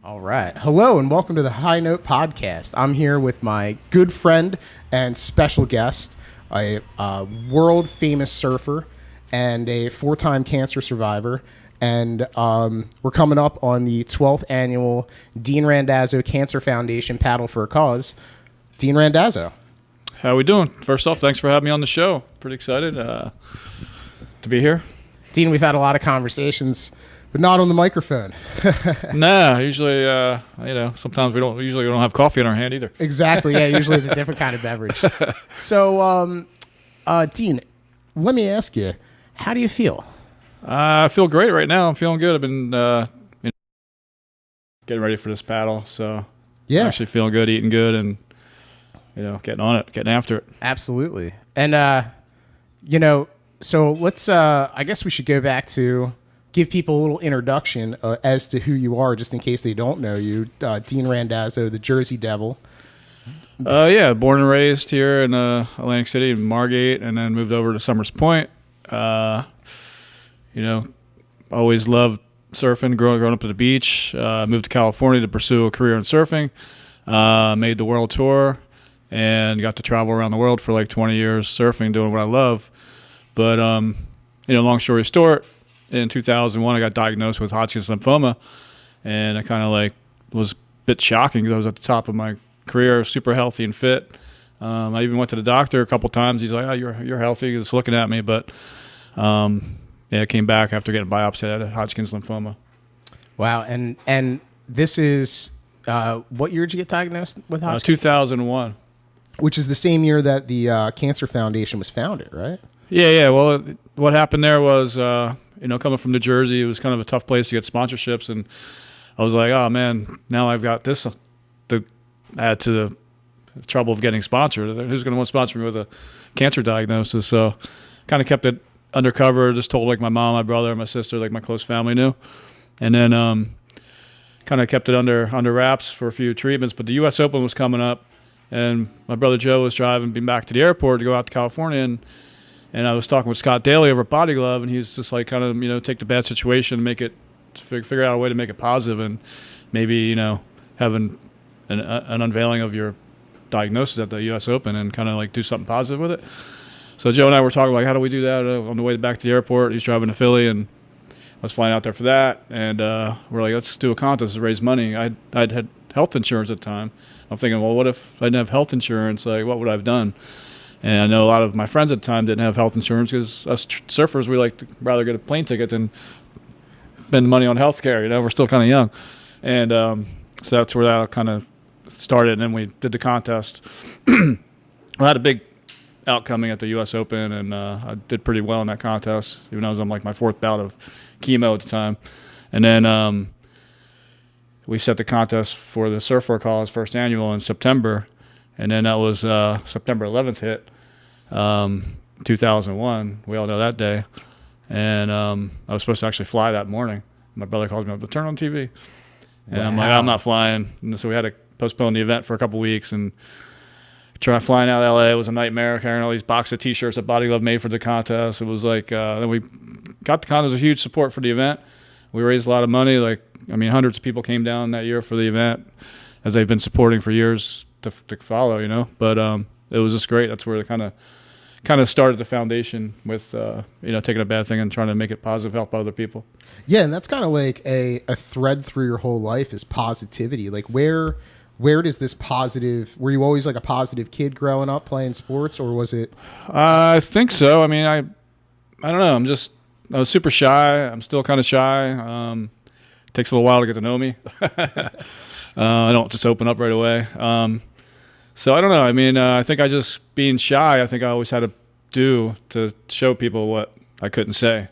All right. Hello and welcome to the High Note Podcast. I'm here with my good friend and special guest, a world famous surfer and a 4-time cancer survivor. And we're coming up on the 12th annual Dean Randazzo Cancer Foundation Paddle for a Cause. Dean Randazzo. How are we doing? First off, thanks for having me on the show. Pretty excited to be here. Dean, we've had a lot of conversations, but not on the microphone. Nah, usually, sometimes we don't have coffee in our hand either. Exactly. Yeah, usually it's a different kind of beverage. So, Dean, let me ask you, how do you feel? I feel great right now. I'm feeling good. I've been getting ready for this paddle, so yeah, I'm actually feeling good, eating good, and getting on it, getting after it. Absolutely. And so let's. I guess we should go back to give people a little introduction as to who you are, just in case they don't know you. Dean Randazzo, the Jersey Devil. Yeah, born and raised here in Atlantic City, in Margate, and then moved over to Somers Point. Always loved surfing, growing up at the beach. Moved to California to pursue a career in surfing. Made the world tour and got to travel around the world for like 20 years surfing, doing what I love. But, long story short, in 2001, I got diagnosed with Hodgkin's lymphoma, and I kind of was a bit shocking because I was at the top of my career, super healthy and fit. I even went to the doctor a couple times. He's like, "Oh, you're healthy." He's looking at me, but I came back after getting biopsy. I had Hodgkin's lymphoma. Wow, and this is what year did you get diagnosed with Hodgkin's? 2001, which is the same year that the Cancer Foundation was founded, right? Yeah. Well, what happened there was, coming from New Jersey, it was kind of a tough place to get sponsorships, and I was like, oh man, now I've got this to add to the trouble of getting sponsored. Who's going to want to sponsor me with a cancer diagnosis? So, kind of kept it undercover. Just told my mom, my brother, my sister, my close family knew, and then kind of kept it under wraps for a few treatments. But the U.S. Open was coming up, and my brother Joe was driving me back to the airport to go out to California, and I was talking with Scott Daly over at Body Glove, and he's just take the bad situation and make it, figure out a way to make it positive, and maybe having an unveiling of your diagnosis at the U.S. Open and kind of do something positive with it. So Joe and I were talking how do we do that on the way back to the airport. He's driving to Philly, and I was flying out there for that, and we're like, let's do a contest to raise money. I'd had health insurance at the time. I'm thinking, well, what if I didn't have health insurance? What would I have done? And I know a lot of my friends at the time didn't have health insurance because us surfers, we rather get a plane ticket than spend money on health care. We're still kind of young. And so that's where that kind of started. And then we did the contest. I had a big outcoming at the U.S. Open, and I did pretty well in that contest, even though I was on my 4th bout of chemo at the time. And then we set the contest for the Surf for a Cause first annual in September. And then that was September 11th hit, 2001. We all know that day. And I was supposed to actually fly that morning. My brother calls me up to turn on TV. And wow. I'm like, I'm not flying. And so we had to postpone the event for a couple weeks. And flying out of L.A. was a nightmare, carrying all these box of T-shirts that Body Glove made for the contest. It was then we got the contest, a huge support for the event. We raised a lot of money. Hundreds of people came down that year for the event, as they've been supporting for years to follow, But it was just great. That's where it kind of started the foundation with, taking a bad thing and trying to make it positive, help other people. Yeah, and that's kind of a thread through your whole life is positivity. Where does this positive, were you always a positive kid growing up playing sports, or was it? I think so. I don't know. I was super shy. I'm still kind of shy. It takes a little while to get to know me. I don't just open up right away. So I don't know. I think being shy, I think I always had to do to show people what I couldn't say.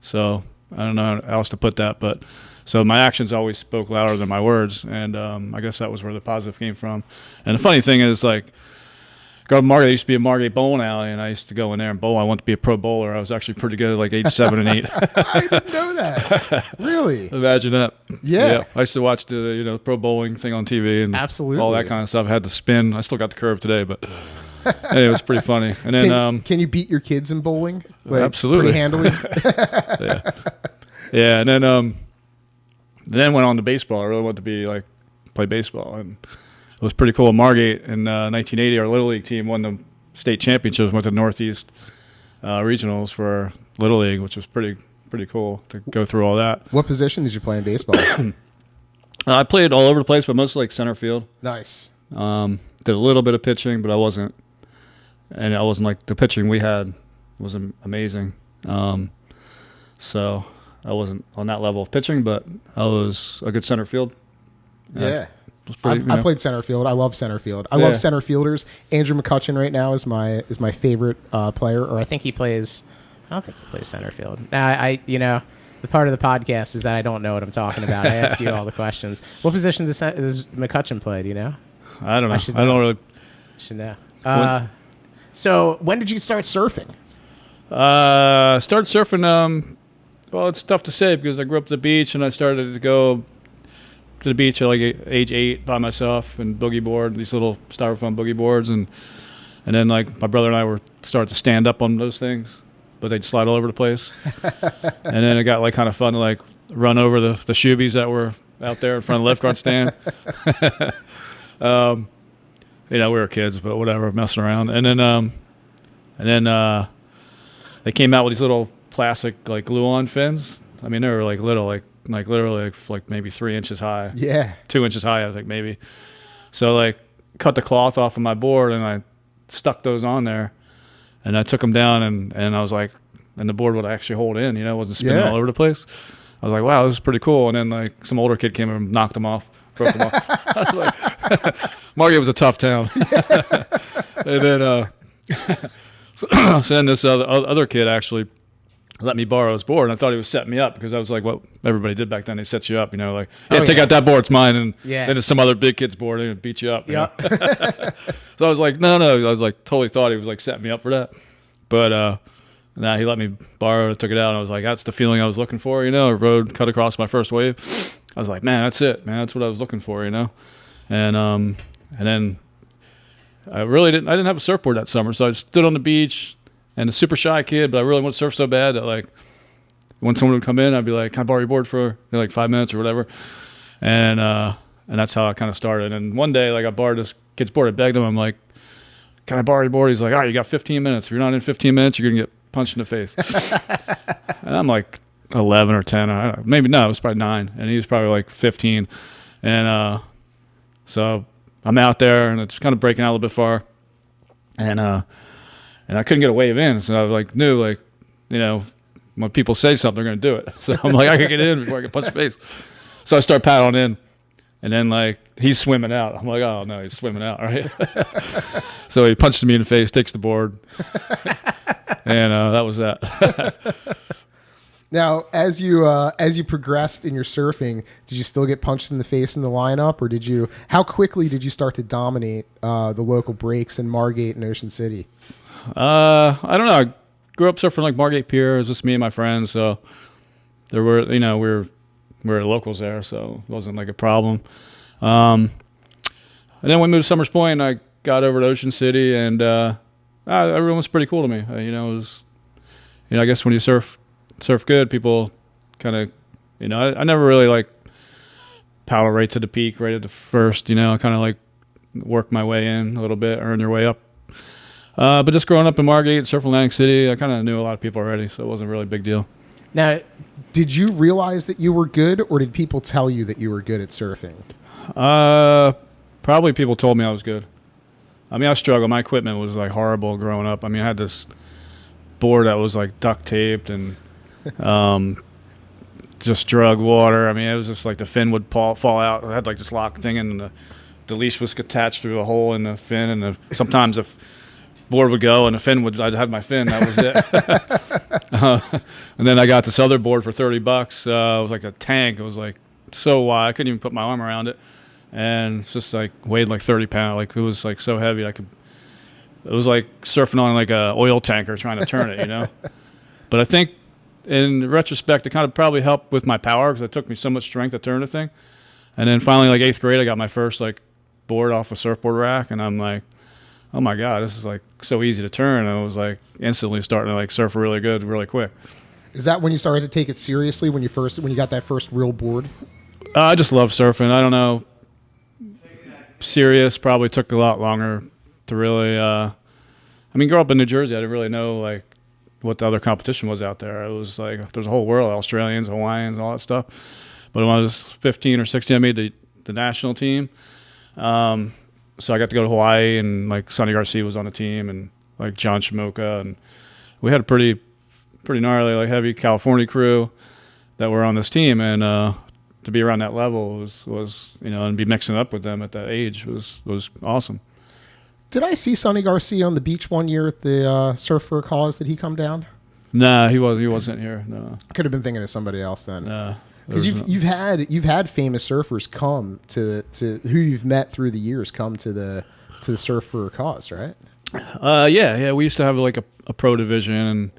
So I don't know how else to put that, but so my actions always spoke louder than my words, and I guess that was where the positive came from. And the funny thing is, Garden Margate, there used to be a Margate bowling alley, and I used to go in there and bowl. I wanted to be a pro bowler. I was actually pretty good at age 7 and 8. I didn't know that. Really? Imagine that. Yeah. I used to watch the pro bowling thing on TV and absolutely all that kind of stuff. I had to spin. I still got the curve today, but anyway, it was pretty funny. And then can you beat your kids in bowling? Absolutely. Pretty handily? Yeah. And then then went on to baseball. I really wanted to be like play baseball, and it was pretty cool. Margate in 1980, our Little League team won the state championships. Went to Northeast regionals for Little League, which was pretty cool to go through all that. What position did you play in baseball? I played all over the place, but mostly like center field. Nice. Did a little bit of pitching, but I wasn't like the pitching we had was amazing. So I wasn't on that level of pitching, but I was a good center field. Yeah. I played center field. I love center field. I love center fielders. Andrew McCutcheon right now is my favorite player, or I think he plays. I don't think he plays center field. I the part of the podcast is that I don't know what I'm talking about. I ask you all the questions. What position does McCutcheon play? Do you know? I don't know. I don't really. Should know. So when did you start surfing? Started surfing. Well, it's tough to say because I grew up at the beach and I started to go to the beach at like age 8 by myself and boogie board, these little styrofoam boogie boards, and then like my brother and I were starting to stand up on those things, but they'd slide all over the place. And then it got like kind of fun to like run over the shoebies that were out there in front of the lifeguard stand. We were kids, but whatever, messing around. And then they came out with these little plastic like glue-on fins. I mean, they were like little, like literally like maybe 3 inches high. Yeah. 2 inches high, I think maybe. So like cut the cloth off of my board and I stuck those on there, and I took them down and I was like, and the board would actually hold in, it wasn't spinning all over the place. I was like, wow, this is pretty cool. And then like some older kid came and knocked them off, broke them off. I was like, Margate was a tough town. And then, so then this other kid actually let me borrow his board, and I thought he was setting me up because I was like what everybody did back then. They set you up, like, take out that board, it's mine, and then it's some other big kid's board, and beat you up. Yeah. So I was like, no. I was like, totally thought he was like setting me up for that. But he let me borrow it, took it out, and I was like, that's the feeling I was looking for, a road cut across my first wave. I was like, man, that's it, man. That's what I was looking for, And then I didn't have a surfboard that summer, so I stood on the beach. And a super shy kid, but I really want to surf so bad that like when someone would come in, I'd be like, "Can I borrow your board for like 5 minutes or whatever?" And that's how I kind of started. And one day, like I borrowed this kid's board. I begged him. I'm like, "Can I borrow your board?" He's like, "All right, you got 15 minutes. If you're not in 15 minutes, you're gonna get punched in the face." And I'm like 11 or 10, or maybe no, it was probably 9, and he was probably like 15. And so I'm out there, and it's kind of breaking out a little bit far, and I couldn't get a wave in, so I like knew like, when people say something, they're gonna do it. So I'm like, I can get in before I get punched in the face. So I start paddling in, and then like he's swimming out. I'm like, oh no, he's swimming out, right? So he punches me in the face, takes the board, and that was that. Now, as you progressed in your surfing, did you still get punched in the face in the lineup, or how quickly did you start to dominate the local breaks in Margate and Ocean City? I don't know. I grew up surfing like Margate Pier. It was just me and my friends, so there were, we were locals there, so it wasn't like a problem. And then we moved to Somers Point, and I got over to Ocean City, and everyone was pretty cool to me. It was, I guess when you surf good, people kind of, I never really like paddle right to the peak, right at the first. I kind of like work my way in a little bit, earn your way up. But just growing up in Margate, surfing Atlantic City, I kind of knew a lot of people already, so it wasn't really a big deal. Now, did you realize that you were good, or did people tell you that you were good at surfing? Probably people told me I was good. I mean, I struggled. My equipment was like horrible growing up. I mean, I had this board that was like duct taped and just drug water. I mean, it was just like the fin would fall out. I had like this lock thing, and the leash was attached through a hole in the fin, and sometimes if board would go and the fin I'd have my fin, that was it. And then I got this other board for $30. It was like a tank. It was like so wide, I couldn't even put my arm around it, and it's just like weighed like 30 pounds. Like it was like so heavy it was like surfing on like a oil tanker trying to turn it. But I think in retrospect it kind of probably helped with my power, because it took me so much strength to turn the thing. And then finally, like 8th grade, I got my first like board off a surfboard rack, and I'm like, oh my God, this is like so easy to turn. And I was like instantly starting to like surf really good, really quick. Is that when you started to take it seriously, when you got that first real board? I just love surfing. I don't know. Serious probably took a lot longer to really. I mean, growing up in New Jersey, I didn't really know like what the other competition was out there. It was like there's a whole world, Australians, Hawaiians, all that stuff. But when I was 15 or 16, I made the national team. So I got to go to Hawaii, and like Sonny Garcia was on the team, and like John Shimoka, and we had a pretty gnarly, like heavy California crew that were on this team, and to be around that level was and be mixing up with them at that age was awesome. Did I see Sonny Garcia on the beach one year at the Surf for a Cause? Did he come down? Nah, he wasn't here. No, I could have been thinking of somebody else then. Nah, because you've had famous surfers come to who you've met through the years come to the Surf for a Cause, right? Yeah. We used to have like a pro division, and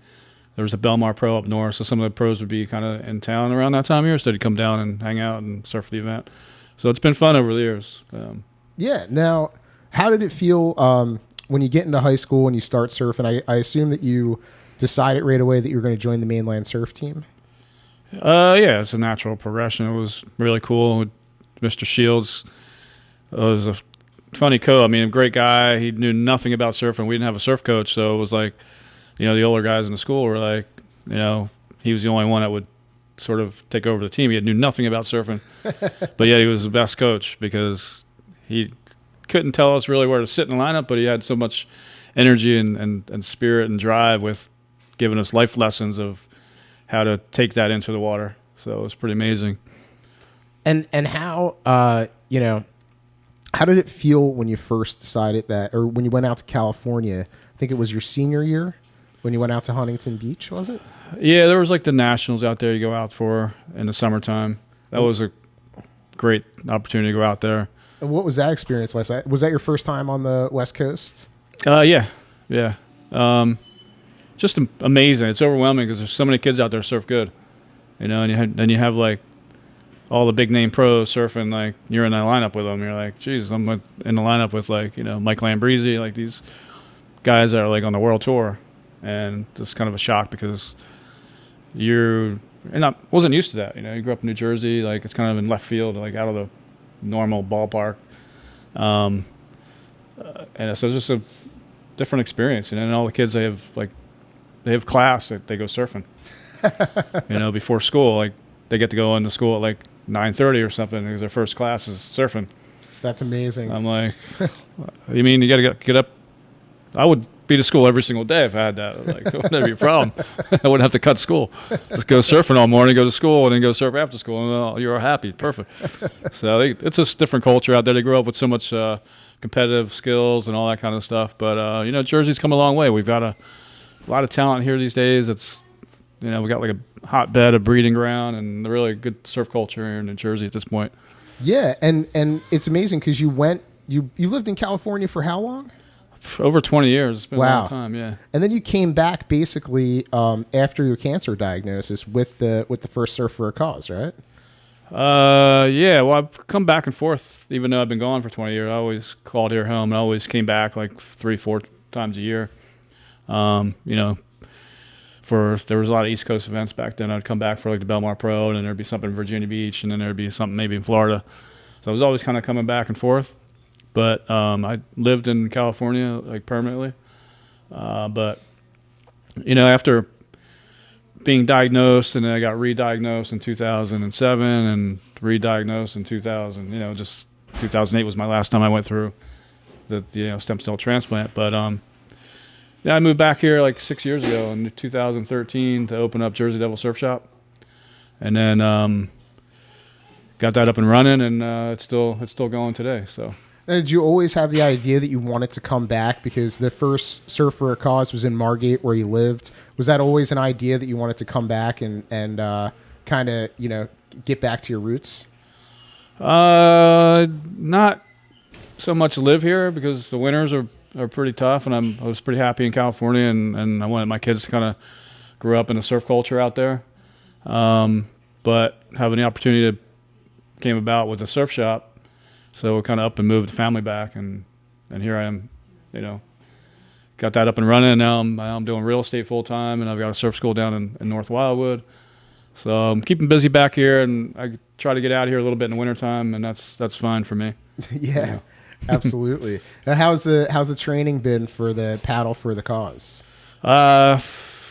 there was a Belmar Pro up north, so some of the pros would be kind of in town around that time of year, so they'd come down and hang out and surf the event. So it's been fun over the years. Yeah. Now, how did it feel when you get into high school and you start surfing? I assume that you decided right away that you were going to join the mainland surf team. Yeah, it's a natural progression. It was really cool. Mr. Shields was a funny coach. I mean, a great guy. He knew nothing about surfing. We didn't have a surf coach, so it was like, the older guys in the school were like, he was the only one that would sort of take over the team. He knew nothing about surfing, but yet he was the best coach because he couldn't tell us really where to sit in the lineup, but he had so much energy and spirit and drive with giving us life lessons of how to take that into the water. So it was pretty amazing. And how, how did it feel when you first decided that, or when you went out to California? I think it was your senior year when you went out to Huntington Beach, was it? Yeah, there was like the nationals out there you go out for in the summertime. That was a great opportunity to go out there. And what was that experience like? Was that your first time on the West Coast? Yeah. Just amazing. It's overwhelming because there's so many kids out there surf good, and you have like all the big name pros surfing. Like you're in that lineup with them. You're like, geez, I'm in the lineup with like Mike Lambresi, like these guys that are like on the world tour, and it's kind of a shock because wasn't used to that. You grew up in New Jersey, like it's kind of in left field, like out of the normal ballpark, and so it's just a different experience. And all the kids they have class that they go surfing. Before school, like they get to go into school at like 9:30 or something because their first class is surfing. That's amazing. I'm like, you mean you got to get up? I would be to school every single day if I had that. Like, it wouldn't be a problem. I wouldn't have to cut school. Just go surfing all morning, go to school, and then go surf after school, and you're happy. Perfect. So it's a different culture out there. They grow up with so much competitive skills and all that kind of stuff. But Jersey's come a long way. We've got a lot of talent here these days. It's we got like a hotbed, a breeding ground, and a really good surf culture here in New Jersey at this point. Yeah, and it's amazing because you lived in California for how long? Over 20 years. It's been wow. a long time, yeah. And then you came back basically after your cancer diagnosis with the first Surf for a Cause, right? Yeah. Well, I've come back and forth, even though I've been gone for 20 years. I always called here home, and I always came back like 3-4 times a year. There was a lot of East Coast events back then. I'd come back for like the Belmar Pro, and then there'd be something in Virginia Beach, and then there'd be something maybe in Florida. So I was always kind of coming back and forth. But I lived in California like permanently. But after being diagnosed, and then I got re-diagnosed in 2007 and re-diagnosed in 2000. Just 2008 was my last time I went through the stem cell transplant. But I moved back here like 6 years ago in 2013 to open up Jersey Devil Surf Shop, and then got that up and running, and it's still going today. So. Now, did you always have the idea that you wanted to come back because the first Surf for a Cause was in Margate where you lived? Was that always an idea that you wanted to come back and kind of get back to your roots? Not so much live here because the winters are pretty tough, and I was pretty happy in California, and I wanted my kids to kind of grow up in the surf culture out there. But having the opportunity came about with the surf shop. So we kind of up and moved the family back, and here I am, got that up and running. And now I'm doing real estate full time, and I've got a surf school down in North Wildwood. So I'm keeping busy back here, and I try to get out here a little bit in the wintertime, and that's fine for me. Yeah, absolutely. Now, how's the training been for the Paddle for the Cause?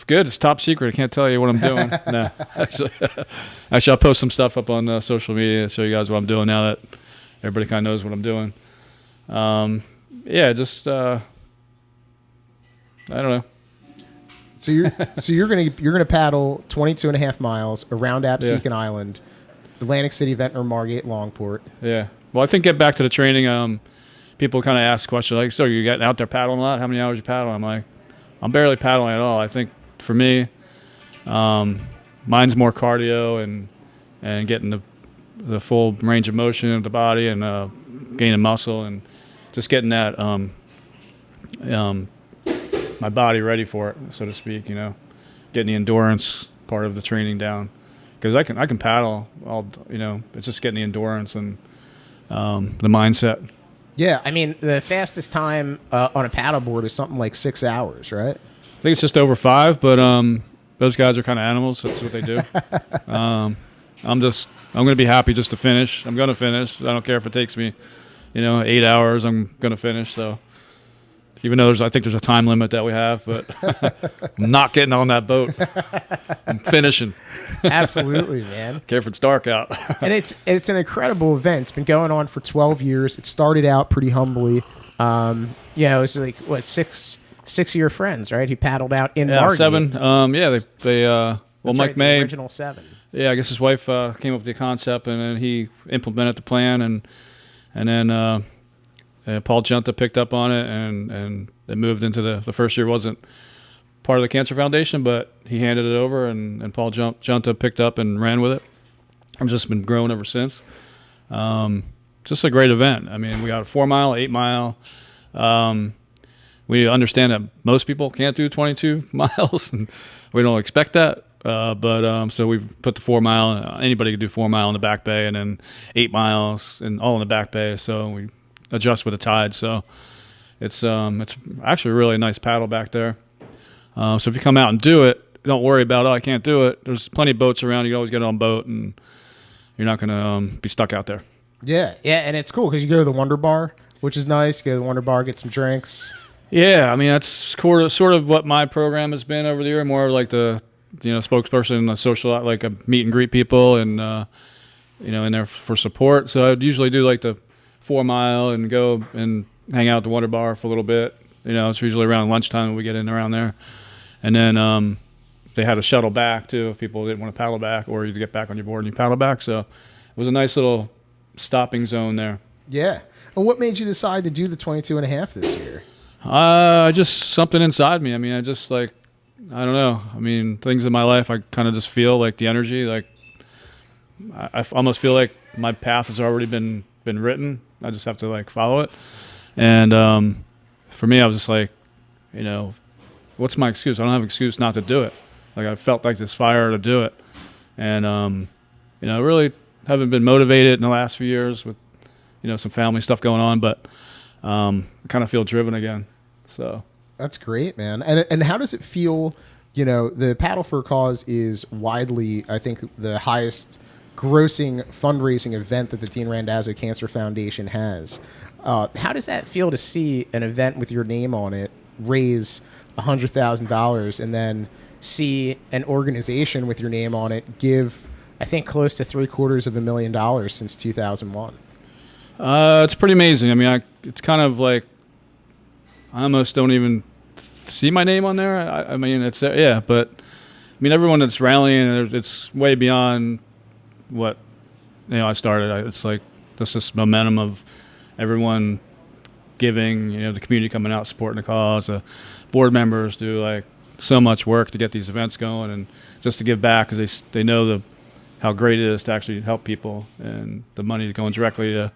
Good. It's top secret. I can't tell you what I'm doing. No, actually, I'll post some stuff up on social media to show you guys what I'm doing now that everybody kind of knows what I'm doing. Yeah, just I don't know. So you're gonna paddle 22.5 miles around Absecon Island, Atlantic City, Ventnor, Margate, Longport. Yeah. Well, I think get back to the training. People kind of ask questions like, "So you getting out there paddling a lot? How many hours you paddling?" I'm like, I'm barely paddling at all. I think for me, mine's more cardio and getting the full range of motion of the body and gaining muscle and just getting that my body ready for it, so to speak. Getting the endurance part of the training down, because I can paddle all. It's just getting the endurance and the mindset. Yeah, I mean the fastest time on a paddleboard is something like 6 hours, right? I think it's just over 5, but those guys are kind of animals. That's what they do. I'm going to be happy just to finish. I'm going to finish. I don't care if it takes me, 8 hours. I'm going to finish. So even though I think there's a time limit that we have, but I'm not getting on that boat. I'm finishing. Absolutely, man. Care if it's dark out. And it's an incredible event. It's been going on for 12 years. It started out pretty humbly. It was like what six of your friends, right? Who paddled out in Margate. 7. They That's Mike right, May. the original 7. Yeah, I guess his wife came up with the concept, and then he implemented the plan, and then Paul Junta picked up on it, and it moved into the first year wasn't part of the Cancer Foundation, but he handed it over, and Paul Junta picked up and ran with it. It's just been growing ever since. Just a great event. I mean, we got a 4 mile, 8 mile. We understand that most people can't do 22 miles, and we don't expect that. So we put the 4 mile. Anybody could do 4 mile in the back bay, and then 8 miles, and all in the back bay. So we adjust with the tide. So it's actually a really nice paddle back there. So if you come out and do it, don't worry about I can't do it. There's plenty of boats around. You can always get on a boat, and you're not going to be stuck out there. Yeah, and it's cool because you go to the Wonder Bar, which is nice. Go to the Wonder Bar, get some drinks. Yeah, I mean that's sort of what my program has been over the year. More like the spokesperson, the social, like a meet and greet people, and in there for support. So I'd usually do like the 4 mile and go and hang out at the Wonder Bar for a little bit. It's usually around lunchtime when we get in around there, and then they had a shuttle back too if people didn't want to paddle back, or you get back on your board and you paddle back. So it was a nice little stopping zone there. Yeah. And what made you decide to do the 22.5 this year? Just something inside me. I mean, I don't know. I mean, things in my life, I kind of just feel like the energy, like I almost feel like my path has already been written. I just have to like follow it. And for me, I was just like, what's my excuse? I don't have an excuse not to do it. Like I felt like this fire to do it. And, I really haven't been motivated in the last few years with, some family stuff going on, but I kind of feel driven again. So that's great, man. And how does it feel? The Paddle for a Cause is widely, I think, the highest grossing fundraising event that the Dean Randazzo Cancer Foundation has. How does that feel to see an event with your name on it raise $100,000 and then see an organization with your name on it give, I think, close to $750,000 since 2001? It's pretty amazing. I mean, it's kind of like I almost don't even see my name on there. I mean, it's but I mean, everyone that's rallying, it's way beyond what I started. It's like this momentum of everyone giving. The community coming out supporting the cause. The board members do like so much work to get these events going, and just to give back because they know how great it is to actually help people, and the money going directly to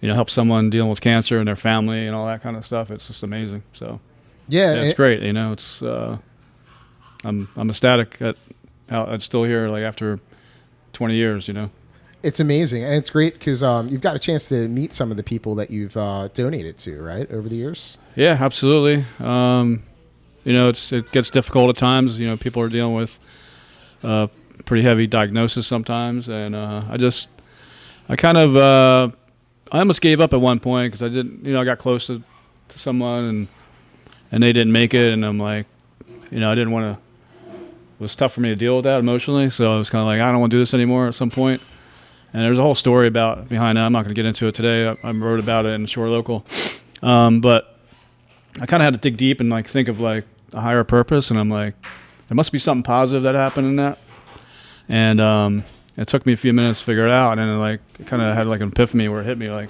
help someone dealing with cancer and their family and all that kind of stuff. It's just amazing. So yeah, it's great. It's I'm ecstatic at how it's still here, like after 20 years. It's amazing, and it's great because you've got a chance to meet some of the people that you've donated to, right, over the years. Yeah, absolutely. It gets difficult at times. People are dealing with pretty heavy diagnosis sometimes, and I almost gave up at one point because I didn't, I got close to someone and they didn't make it, and I'm like, I didn't want to. It was tough for me to deal with that emotionally, so I was kind of like, I don't want to do this anymore at some point. And there's a whole story behind that. I'm not going to get into it today. I wrote about it in Shore Local, but I kind of had to dig deep and like think of like a higher purpose, and I'm like, there must be something positive that happened in that. And it took me a few minutes to figure it out, and then like it kind of had like an epiphany where it hit me like,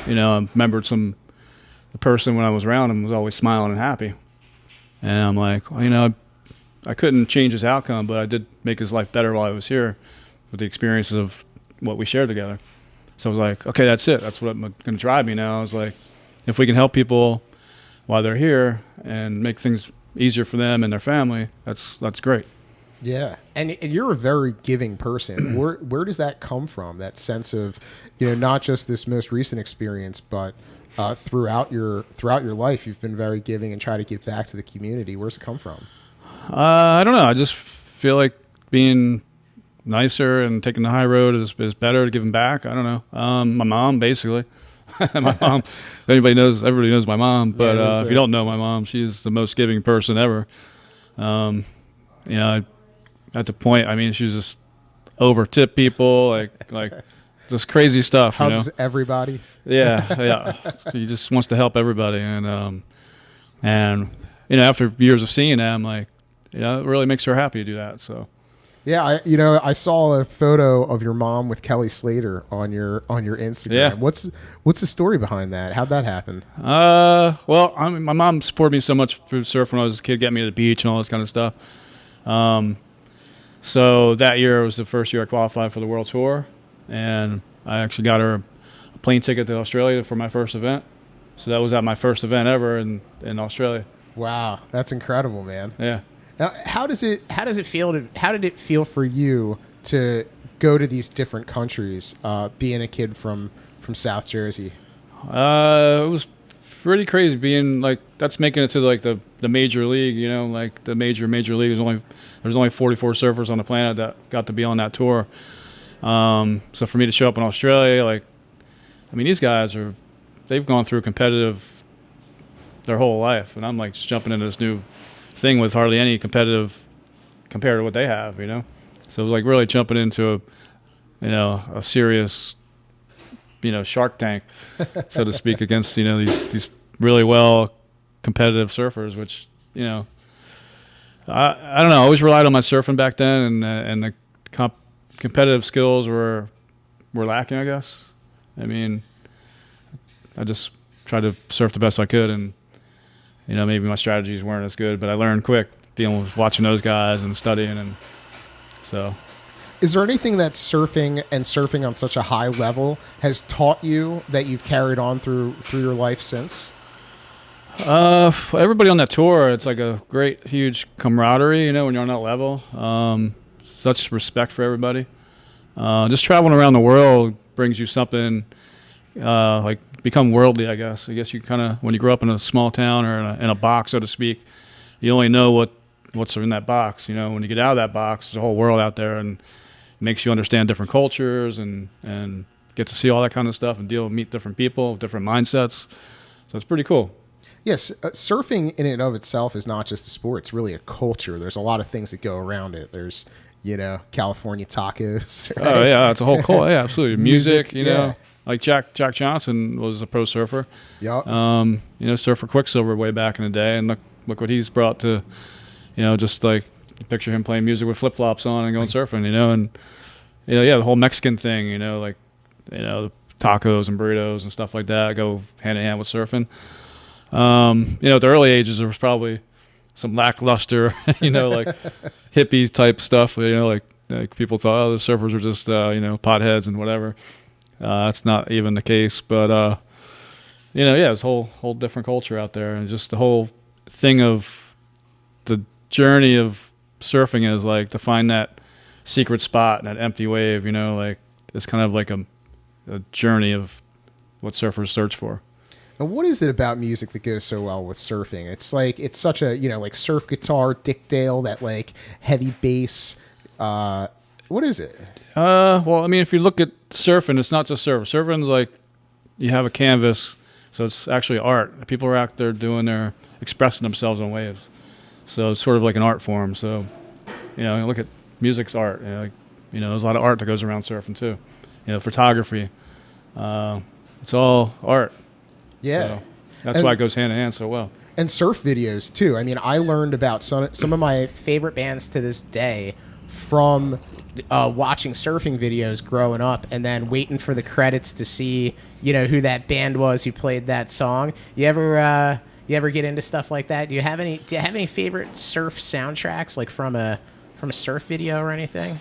I remembered the person when I was around him was always smiling and happy, and I'm like, well, I couldn't change his outcome, but I did make his life better while I was here with the experiences of what we shared together. So I was like, okay, that's it. That's what going to drive me now. I was like, if we can help people while they're here and make things easier for them and their family, that's great. Yeah. And you're a very giving person. Where does that come from? That sense of, not just this most recent experience, but throughout your life, you've been very giving and try to give back to the community. Where's it come from? I don't know. I just feel like being nicer and taking the high road is better, giving back. I don't know. My mom, basically. My mom, if everybody knows my mom, but if you don't know my mom, she's the most giving person ever. At the point, she's just over-tip people, like just crazy stuff. Hugs everybody. Yeah. She just wants to help everybody, and after years of seeing that, I'm like, it really makes her happy to do that. So. Yeah, I saw a photo of your mom with Kelly Slater on your Instagram. Yeah. What's the story behind that? How'd that happen? Well, my mom supported me so much through surfing when I was a kid, getting me to the beach and all this kind of stuff. So that year was the first year I qualified for the World Tour, and I actually got her a plane ticket to Australia for my first event. So that was at my first event ever in Australia. Wow, that's incredible, man. Yeah. Now, how did it feel for you to go to these different countries, being a kid from South Jersey? It was pretty crazy being like, that's making it to like the major league, like the major league. There's only 44 surfers on the planet that got to be on that tour. So for me to show up in Australia, these guys they've gone through competitive their whole life, and I'm like just jumping into this new thing with hardly any competitive compared to what they have, So it was like really jumping into a serious, Shark Tank, so to speak, against, these really well competitive surfers, which, I don't know. I always relied on my surfing back then, and the competitive skills were lacking, I guess. I just tried to surf the best I could, and maybe my strategies weren't as good, but I learned quick dealing with watching those guys and studying, and so. Is there anything that surfing on such a high level has taught you that you've carried on through your life since? Everybody on that tour, it's like a great, huge camaraderie, when you're on that level. Such respect for everybody. Just traveling around the world brings you something, become worldly, I guess. I guess you kind of, when you grow up in a small town or in a box, so to speak, you only know what's in that box. When you get out of that box, there's a whole world out there, and it makes you understand different cultures and get to see all that kind of stuff and meet different people, different mindsets. So it's pretty cool. Yes, surfing in and of itself is not just a sport. It's really a culture. There's a lot of things that go around it. There's, California tachos. Right? Oh, yeah, it's a whole cool. Yeah, absolutely. Music, Like Jack Johnson was a pro surfer. Yep. Surfer Quicksilver way back in the day, and look what he's brought to, just like picture him playing music with flip flops on and going surfing, and the whole Mexican thing, the tacos and burritos and stuff like that go hand in hand with surfing. At the early ages there was probably some lackluster, like hippie type stuff, like people thought, the surfers are just potheads and whatever. That's not even the case, but it's a whole different culture out there, and just the whole thing of the journey of surfing is like to find that secret spot, that empty wave, it's kind of like a journey of what surfers search for. And what is it about music that goes so well with surfing? It's like, it's such a, like surf guitar, Dick Dale, that like heavy bass, What is it? Well, I mean, if you look at surfing, it's not just surfing. Surfing's like you have a canvas, so it's actually art. People are out there expressing themselves on waves. So it's sort of like an art form. So, you look at music's art. There's a lot of art that goes around surfing too. Photography. It's all art. Yeah. So that's why it goes hand in hand so well. And surf videos too. I mean, I learned about some of my favorite bands to this day from watching surfing videos growing up, and then waiting for the credits to see who that band was who played that song. You ever get into stuff like that? Do you have any favorite surf soundtracks, like from a surf video or anything?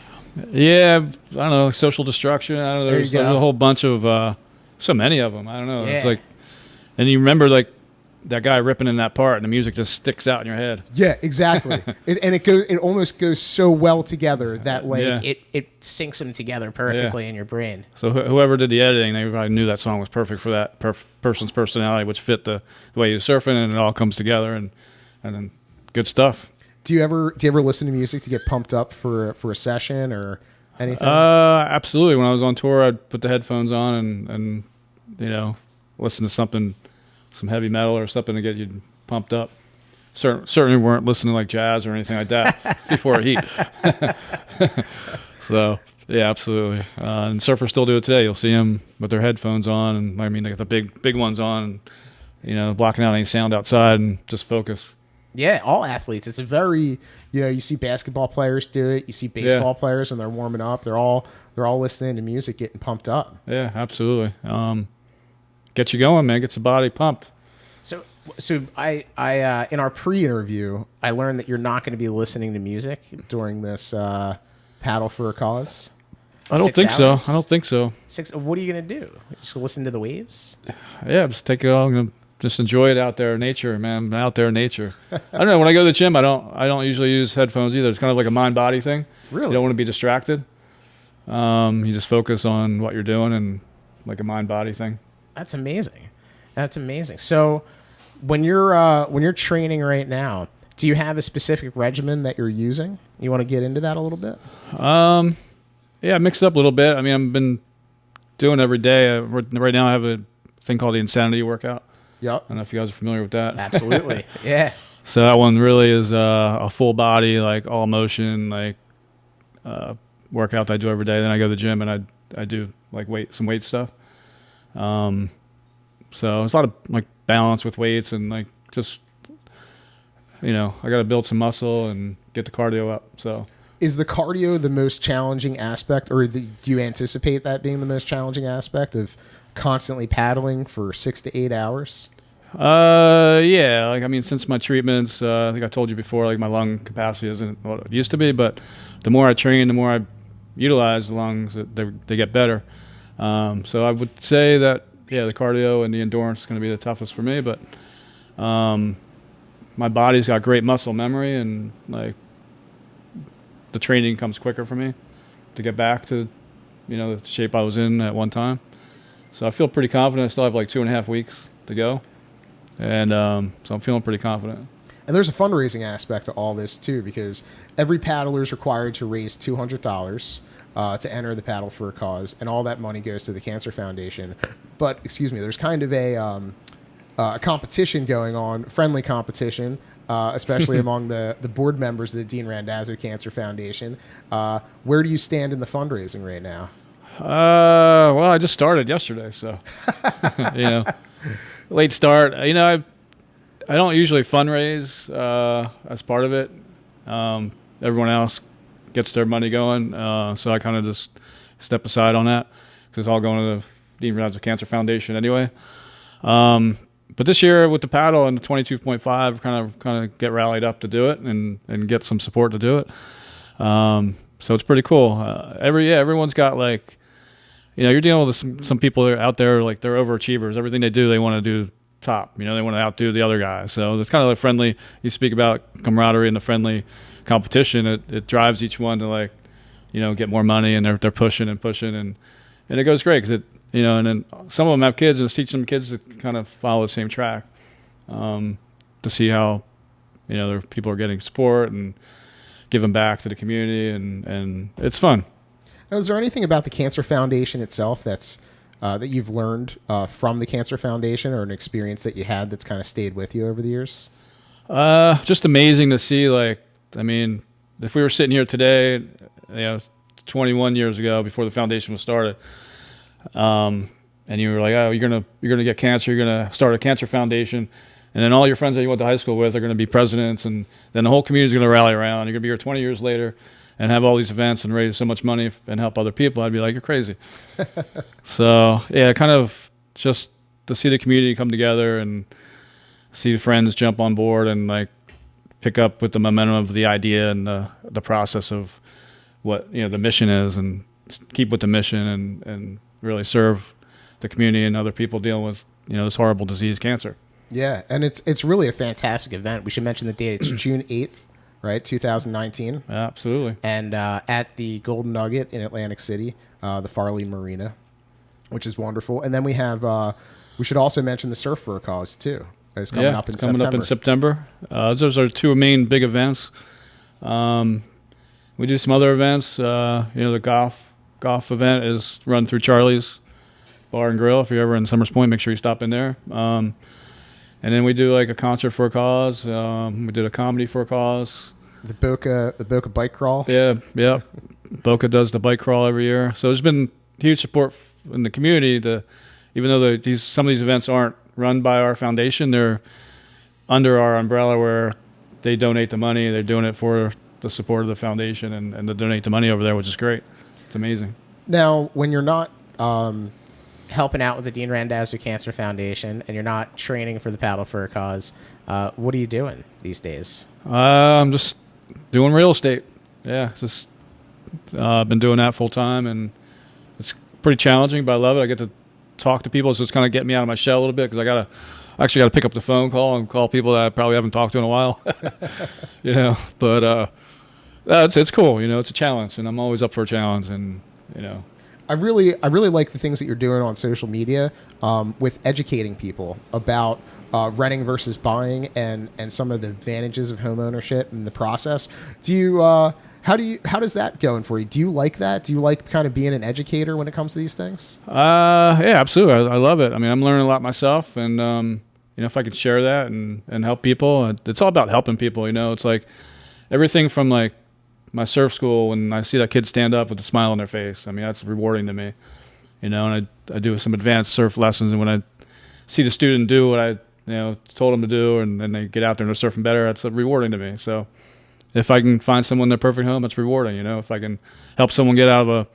Yeah, I don't know. Social Destruction. I don't know. There's a whole bunch of so many of them. I don't know. Yeah. It's like, and you remember like that guy ripping in that part, and the music just sticks out in your head. Yeah, exactly. It almost goes so well together that it syncs them together perfectly in your brain. So whoever did the editing, they probably knew that song was perfect for that person's personality, which fit the way he was surfing, and it all comes together, and then good stuff. Do you ever listen to music to get pumped up for a session or anything? Absolutely. When I was on tour, I'd put the headphones on and listen to some heavy metal or something to get you pumped up. Certainly weren't listening to like jazz or anything like that before a heat. So yeah, absolutely. And surfers still do it today. You'll see them with their headphones on, and I mean they got the big ones on, and, blocking out any sound outside and just focus. Yeah, all athletes. It's a very, you see basketball players do it. You see baseball players when they're warming up. They're all listening to music, getting pumped up. Yeah, absolutely. Gets you going, man. Gets the body pumped. So I in our pre-interview, I learned that you're not going to be listening to music during this paddle for a cause. I don't think so. I don't think so. What are you going to do? Just listen to the waves? Yeah, just take it all. Just enjoy it out there in nature, man. Out there in nature. I don't know. When I go to the gym, I don't usually use headphones either. It's kind of like a mind-body thing. Really? You don't want to be distracted. You just focus on what you're doing, and like a mind-body thing. That's amazing. That's amazing. So when you're training right now, do you have a specific regimen that you're using? You want to get into that a little bit? Yeah, mixed up a little bit. I mean, I've been doing every day. Right now I have a thing called the Insanity workout. Yep. I don't know if you guys are familiar with that. Absolutely. Yeah. So that one really is a full body, like all motion, like workout that I do every day. Then I go to the gym and I do like some weight stuff. So it's a lot of like balance with weights and like just, I got to build some muscle and get the cardio up. So is the cardio the most challenging aspect, or do you anticipate that being the most challenging aspect of constantly paddling for 6 to 8 hours? Yeah. Like, I mean, since my treatments, I think I told you before, like my lung capacity isn't what it used to be, but the more I train, the more I utilize the lungs, they get better. So I would say that, the cardio and the endurance is going to be the toughest for me, but my body's got great muscle memory, and like the training comes quicker for me to get back to, the shape I was in at one time. So I feel pretty confident. I still have like 2.5 weeks to go, and so I'm feeling pretty confident. And there's a fundraising aspect to all this too, because every paddler is required to raise $200 to enter the Paddle for a Cause, and all that money goes to the Cancer Foundation. But there's kind of a competition going on, friendly competition, especially among the board members of the Dean Randazzo Cancer Foundation. Where do you stand in the fundraising right now? Well, I just started yesterday, so late start. I don't usually fundraise as part of it. Everyone else gets their money going, so I kind of just step aside on that because it's all going to the Dean Randazzo Cancer Foundation anyway. But this year with the paddle and the 22.5, kind of get rallied up to do it and get some support to do it. So it's pretty cool. Everyone's got like, you're dealing with some people out there, like they're overachievers. Everything they do, they want to do top. They want to outdo the other guy. So it's kind of like friendly. You speak about camaraderie and the friendly competition. It drives each one to like, get more money, and they're pushing and it goes great because and then some of them have kids, and it's teaching them kids to kind of follow the same track, to see how, their people are getting support and giving back to the community, and it's fun. Now, is there anything about the Cancer Foundation itself that's that you've learned from the Cancer Foundation, or an experience that you had that's kind of stayed with you over the years? Just amazing to see. Like, I mean, if we were sitting here today, 21 years ago, before the foundation was started, and you were like, oh, you're gonna get cancer, you're gonna start a cancer foundation, and then all your friends that you went to high school with are gonna be presidents, and then the whole community's gonna rally around. You're gonna be here 20 years later and have all these events and raise so much money and help other people. I'd be like, you're crazy. So yeah, kind of just to see the community come together and see the friends jump on board and like pick up with the momentum of the idea and the process of what the mission is, and keep with the mission and really serve the community and other people dealing with this horrible disease, cancer. Yeah, and it's really a fantastic event. We should mention the date. It's June 8th, right, 2019. Yeah, absolutely. And at the Golden Nugget in Atlantic City, the Farley Marina, which is wonderful. And then we have we should also mention the Surf for a Cause too. It's coming up in September. Coming up in September. Those are two main big events. We do some other events. The golf event is run through Charlie's Bar and Grill. If you're ever in Somers Point, make sure you stop in there. And then we do like a concert for a cause. We did a comedy for a cause. The Boca bike crawl. Yeah. Boca does the bike crawl every year. So there's been huge support in the community. Even though some of these events aren't run by our foundation, they're under our umbrella where they donate the money. They're doing it for the support of the foundation and to donate the money over there, which is great. It's amazing. Now, when you're not helping out with the Dean Randazzo Cancer Foundation and you're not training for the Paddle for a Cause, what are you doing these days? I'm just doing real estate. Yeah, just been doing that full time, and it's pretty challenging, but I love it. I get to talk to people, so it's kind of getting me out of my shell a little bit, because I actually got to pick up the phone call and call people that I probably haven't talked to in a while. But it's cool. It's a challenge, and I'm always up for a challenge, and I really like the things that you're doing on social media with educating people about renting versus buying and some of the advantages of home ownership and the process. How does that going for you? Do you like that? Do you like kind of being an educator when it comes to these things? Yeah, absolutely. I love it. I mean, I'm learning a lot myself, and if I could share that and help people, it's all about helping people. It's like everything from like my surf school, when I see that kid stand up with a smile on their face. I mean, that's rewarding to me. And I do some advanced surf lessons, and when I see the student do what I told them to do, and then they get out there and they're surfing better, that's rewarding to me. So if I can find someone their perfect home, it's rewarding. If I can help someone get out of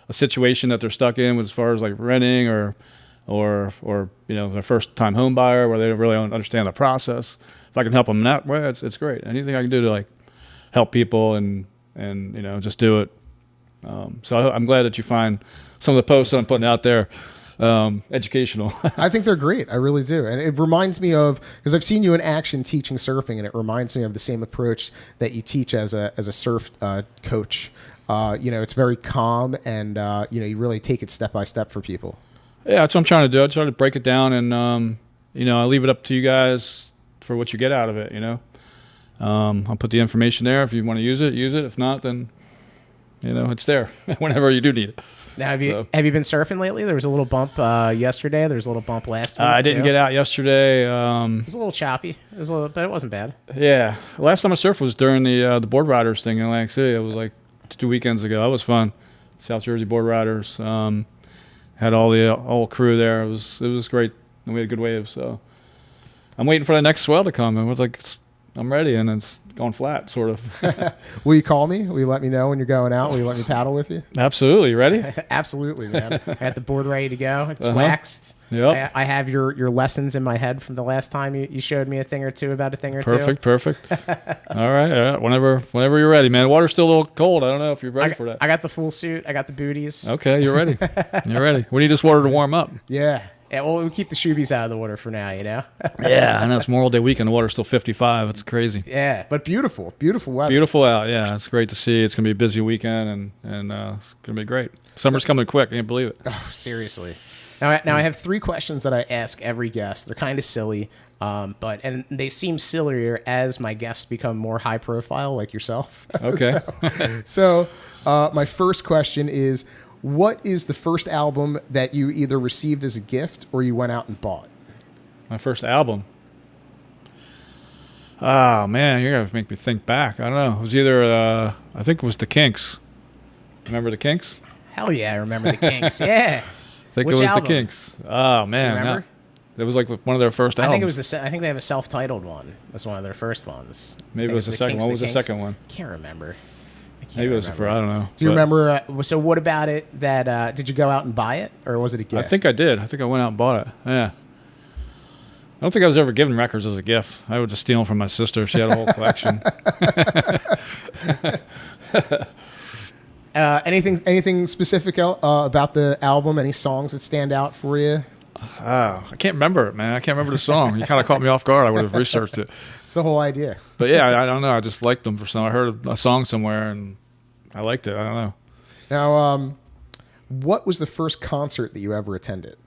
a situation that they're stuck in, as far as like renting or their first time home buyer where they really don't understand the process. If I can help them in that way, it's great. Anything I can do to like help people and just do it. So I'm glad that you find some of the posts that I'm putting out there educational. I think they're great. I really do. And it reminds me of, because I've seen you in action teaching surfing, and it reminds me of the same approach that you teach as a surf coach. It's very calm, and you really take it step by step for people. Yeah, that's what I'm trying to do. I try to break it down, and I leave it up to you guys for what you get out of it. I'll put the information there. If you want to use it, use it. If not, then it's there whenever you do need it. Now, have you been surfing lately? There was a little bump yesterday. There was a little bump last week. I didn't get out yesterday. It was a little choppy. But it wasn't bad. Yeah, last time I surfed was during the board riders thing in Atlantic City. It was like 2 weekends ago. That was fun. South Jersey board riders had all the whole crew there. It was great. And we had a good wave. So I'm waiting for the next swell to come. And I'm ready, and it's going flat, sort of. Will you call me? Will you let me know when you're going out? Will you let me paddle with you? Absolutely. You ready? Absolutely, man. I got the board ready to go. It's waxed. Yep. I have your lessons in my head from the last time you showed me a thing or two about a thing or two. Perfect. All right. Whenever you're ready, man. Water's still a little cold. I don't know if you're ready for that. I got the full suit. I got the booties. Okay, you're ready. You're ready. We need this water to warm up. Yeah. Yeah, well, we'll keep the shoebies out of the water for now, Yeah, I know it's Memorial Day weekend. The water's still 55. It's crazy. Yeah, but beautiful weather. Beautiful out, yeah. It's great to see. It's going to be a busy weekend, and it's going to be great. Summer's coming quick. I can't believe it. Oh, seriously. Now I have 3 questions that I ask every guest. They're kind of silly, And they seem sillier as my guests become more high profile, like yourself. Okay. So my first question is, what is the first album that you either received as a gift or you went out and bought? My first album. Oh, man, you're going to make me think back. I don't know. It was either, I think it was the Kinks. Remember the Kinks? Hell yeah, I remember the Kinks. Yeah. I think Which it was album? the Kinks. Oh, man. You remember? It was like one of their first albums. I think it was I think they have a self-titled one. That's one of their first ones. Maybe it was the second one. What was the second one? Can't remember. Maybe it was the first. I don't know. Do you remember? So what about it? That did you go out and buy it, or was it a gift? I think I did. I think I went out and bought it. Yeah. I don't think I was ever given records as a gift. I would just steal them from my sister. She had a whole collection. Anything specific about the album? Any songs that stand out for you? I can't remember it, man. I can't remember the song. You kind of caught me off guard. I would have researched it. It's the whole idea. But yeah, I don't know. I just liked them for some. I heard a song somewhere and I liked it. I don't know. Now, what was the first concert that you ever attended?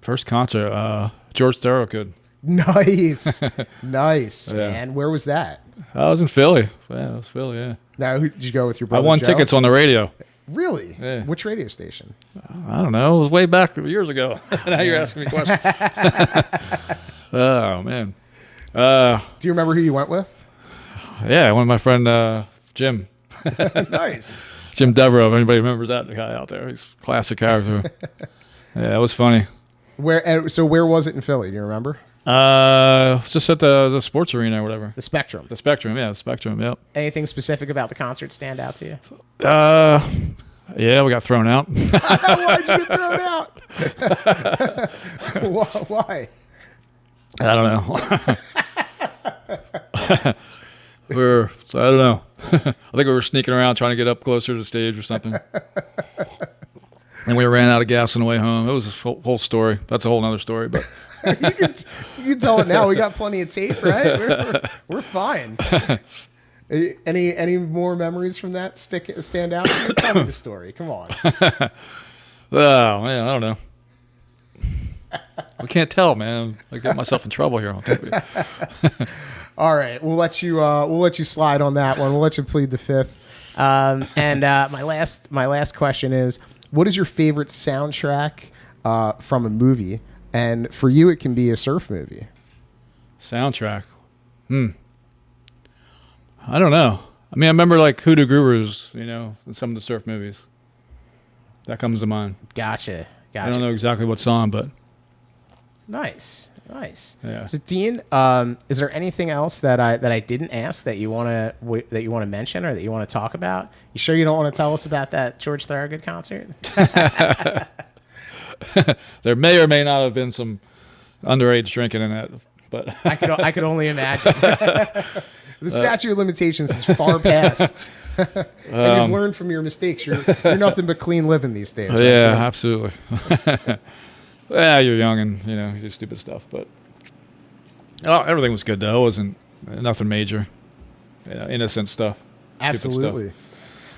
First concert, George Thorogood. Nice, nice, Yeah. man. Where was that? I was in Philly. Yeah, it was Philly. Yeah. Now, did you go with your I brother? won Joe? tickets on the radio. Really? Yeah. Which radio station? I don't know. It was way back years ago. Now you're asking me questions. Oh man. Do you remember who you went with? Yeah, one of my friend Jim. Nice. Jim Devereaux. If anybody remembers that guy out there, he's a classic character. Yeah, it was funny. Where was it in Philly? Do you remember? Just at the sports arena or whatever. The Spectrum. The Spectrum, yeah, the Spectrum, yep. Anything specific about the concert stand out to you? Yeah, we got thrown out. Why'd you get thrown out? Why? I don't know. I don't know. I think we were sneaking around trying to get up closer to the stage or something. And we ran out of gas on the way home. It was a whole story. That's a whole other story, but you can tell it now. We got plenty of tape, right? We're fine. Any more memories from that stand out? Tell me the story. Come on. Oh man, I don't know. I can't tell, man. I get myself in trouble here on TV. All right, we'll let you slide on that one. We'll let you plead the fifth. My last question is, what is your favorite soundtrack from a movie? And for you, it can be a surf movie. Soundtrack. I don't know. I mean, I remember like Hoodoo Gurus, in some of the surf movies. That comes to mind. Gotcha. I don't know exactly what song, but nice. Yeah. So, Dean, is there anything else that I didn't ask that you want to mention or that you want to talk about? You sure you don't want to tell us about that George Thorogood concert? There may or may not have been some underage drinking in that, but I could only imagine. The statute of limitations is far past, and you've learned from your mistakes. You're nothing but clean living these days. Right? Yeah, absolutely. Yeah, you're young and you do stupid stuff, but everything was good though. It wasn't nothing major, innocent stuff. Absolutely. Stuff.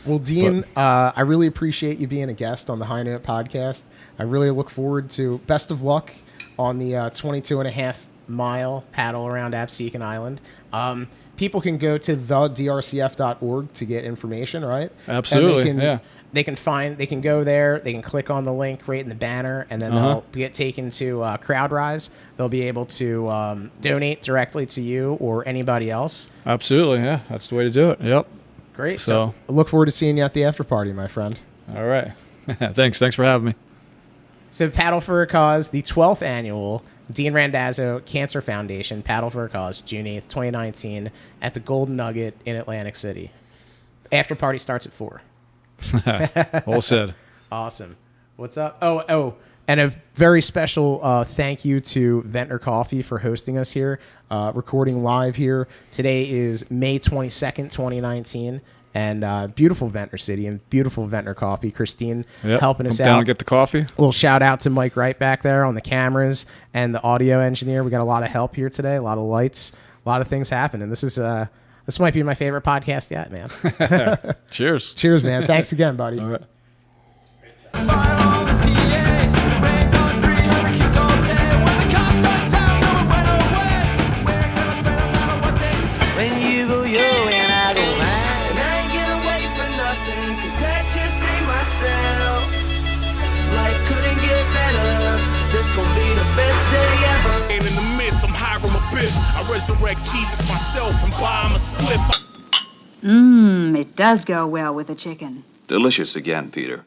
Well, Dean, I really appreciate you being a guest on the High Note podcast. I really look forward to best of luck on the 22.5-mile paddle around Absecon Island. People can go to thedrcf.org to get information, right? Absolutely. They can go there, they can click on the link right in the banner, and then they'll get taken to CrowdRise. They'll be able to donate directly to you or anybody else. Absolutely, yeah. That's the way to do it. Yep. Great. So I look forward to seeing you at the after party, my friend. All right. Thanks for having me. So Paddle for a Cause, the 12th annual Dean Randazzo Cancer Foundation Paddle for a Cause, June 8th, 2019, at the Golden Nugget in Atlantic City. After party starts at 4. All said. Awesome. What's up? Oh, and a very special thank you to Ventnor Coffee for hosting us here, recording live here. Today is May 22nd, 2019, and beautiful Ventnor City and beautiful Ventnor Coffee. Christine helping us out. Come down and get the coffee. A little shout out to Mike Wright back there on the cameras and the audio engineer. We got a lot of help here today, a lot of lights, a lot of things happening. This might be my favorite podcast yet, man. Cheers. Cheers, man. Thanks again, buddy. All right. Fire on the PA, rained on 300 kids all day when the biff. I resurrect Jesus myself and buy him a spliff. It does go well with the chicken. Delicious again, Peter.